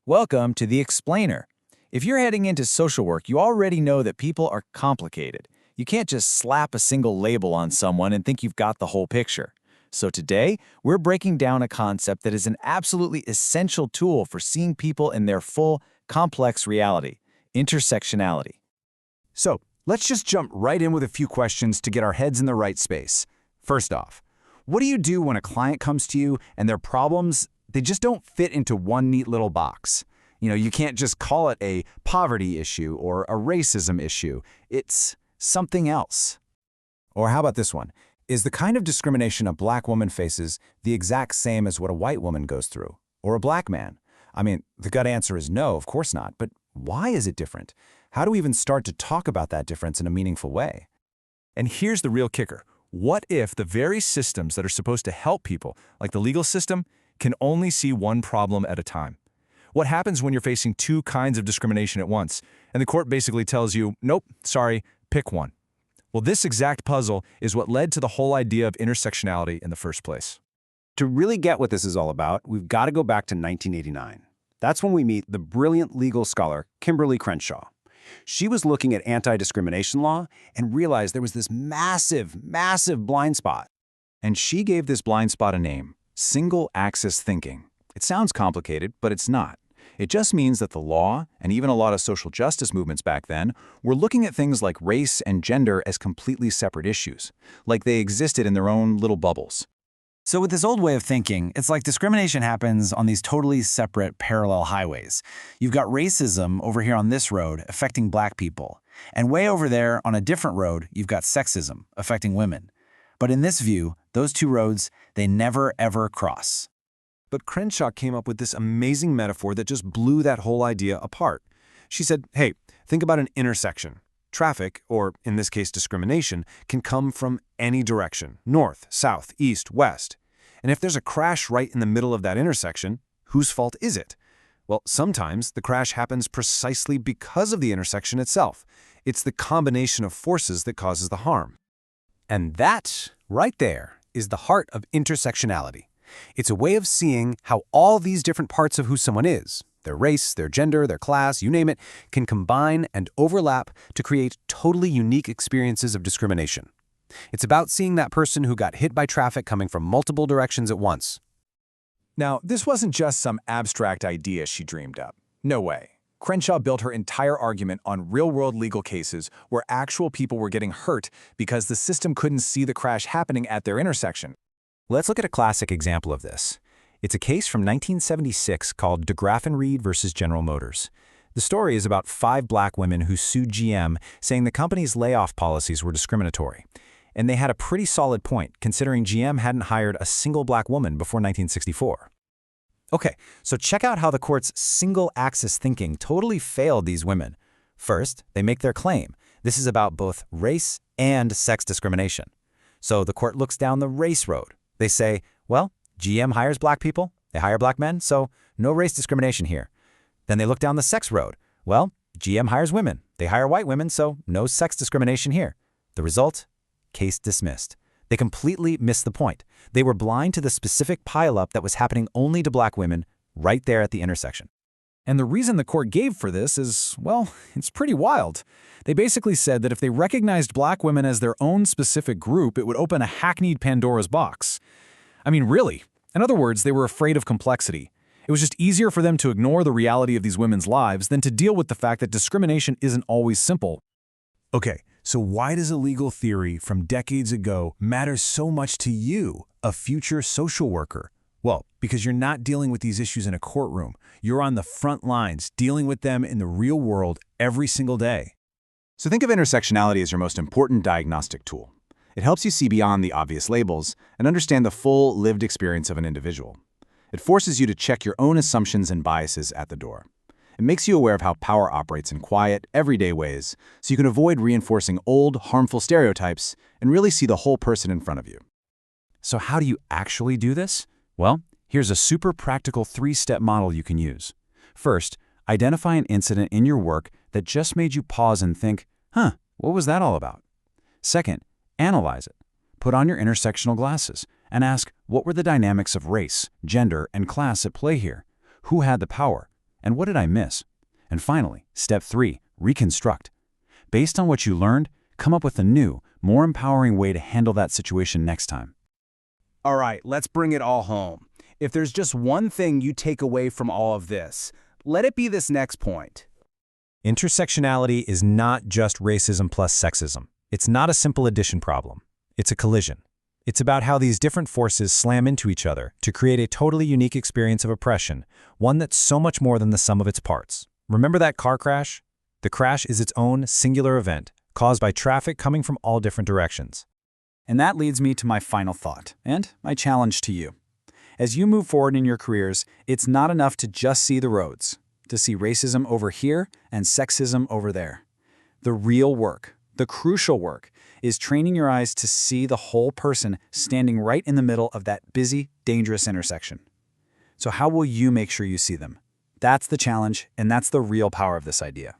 Welcome to The Explainer. If you're heading into social work, you already know that people are complicated. You can't just slap a single label on someone and think you've got the whole picture. So today, we're breaking down a concept that is an absolutely essential tool for seeing people in their full, complex reality: intersectionality. So, let's just jump right in with a few questions to get our heads in the right space. First off, what do you do when a client comes to you and their problems, they just don't fit into one neat little box? You can't just call it a poverty issue or a racism issue. It's something else. Or how about this one? Is the kind of discrimination a black woman faces the exact same as what a white woman goes through? Or a black man? I mean, the gut answer is no, of course not. But why is it different? How do we even start to talk about that difference in a meaningful way? And here's the real kicker. What if the very systems that are supposed to help people, like the legal system, can only see one problem at a time? What happens when you're facing two kinds of discrimination at once, and the court basically tells you, nope, sorry, pick one? Well, this exact puzzle is what led to the whole idea of intersectionality in the first place. To really get what this is all about, we've got to go back to 1989. That's when we meet the brilliant legal scholar, Kimberly Crenshaw. She was looking at anti-discrimination law and realized there was this massive blind spot. And she gave this blind spot a name: single-axis thinking. It sounds complicated, but it's not. It just means that the law, and even a lot of social justice movements back then, were looking at things like race and gender as completely separate issues, like they existed in their own little bubbles. So with this old way of thinking, it's like discrimination happens on these totally separate parallel highways. You've got racism over here on this road affecting black people, and way over there on a different road, you've got sexism affecting women. But in this view, those two roads, they never ever cross. But Crenshaw came up with this amazing metaphor that just blew that whole idea apart. She said, hey, think about an intersection. Traffic, or in this case discrimination, can come from any direction: north, south, east, west. And if there's a crash right in the middle of that intersection, whose fault is it? Well, sometimes the crash happens precisely because of the intersection itself. It's the combination of forces that causes the harm. And that, right there, is the heart of intersectionality. It's a way of seeing how all these different parts of who someone is, their race, their gender, their class, you name it, can combine and overlap to create totally unique experiences of discrimination. It's about seeing that person who got hit by traffic coming from multiple directions at once. Now, this wasn't just some abstract idea she dreamed up. No way. Crenshaw built her entire argument on real-world legal cases where actual people were getting hurt because the system couldn't see the crash happening at their intersection. Let's look at a classic example of this. It's a case from 1976 called DeGraff and Reed versus General Motors. The story is about 5 black women who sued GM, saying the company's layoff policies were discriminatory. And they had a pretty solid point, considering GM hadn't hired a single black woman before 1964. Okay, so check out how the court's single-axis thinking totally failed these women. First, they make their claim. This is about both race and sex discrimination. So the court looks down the race road. They say, well, GM hires black people, they hire black men, so no race discrimination here. Then they look down the sex road. Well, GM hires women, they hire white women, so no sex discrimination here. The result? Case dismissed. They completely missed the point. They were blind to the specific pileup that was happening only to black women right there at the intersection. And the reason the court gave for this is, well, it's pretty wild. They basically said that if they recognized black women as their own specific group, it would open a hackneyed Pandora's box. I mean, really. In other words, they were afraid of complexity. It was just easier for them to ignore the reality of these women's lives than to deal with the fact that discrimination isn't always simple. Okay, so why does a legal theory from decades ago matter so much to you, a future social worker? Well, because you're not dealing with these issues in a courtroom. You're on the front lines, dealing with them in the real world every single day. So think of intersectionality as your most important diagnostic tool. It helps you see beyond the obvious labels and understand the full lived experience of an individual. It forces you to check your own assumptions and biases at the door. It makes you aware of how power operates in quiet, everyday ways, so you can avoid reinforcing old, harmful stereotypes and really see the whole person in front of you. So how do you actually do this? Well, here's a super practical 3-step model you can use. First, identify an incident in your work that just made you pause and think, what was that all about? Second, analyze it. Put on your intersectional glasses and ask, what were the dynamics of race, gender, and class at play here? Who had the power? And what did I miss? And finally, step 3, reconstruct. Based on what you learned, come up with a new, more empowering way to handle that situation next time. All right, let's bring it all home. If there's just one thing you take away from all of this, let it be this next point. Intersectionality is not just racism plus sexism. It's not a simple addition problem. It's a collision. It's about how these different forces slam into each other to create a totally unique experience of oppression, one that's so much more than the sum of its parts. Remember that car crash? The crash is its own singular event, caused by traffic coming from all different directions. And that leads me to my final thought, and my challenge to you. As you move forward in your careers, it's not enough to just see the roads, to see racism over here and sexism over there. The real work, the crucial work, is training your eyes to see the whole person standing right in the middle of that busy, dangerous intersection. So how will you make sure you see them? That's the challenge, and that's the real power of this idea.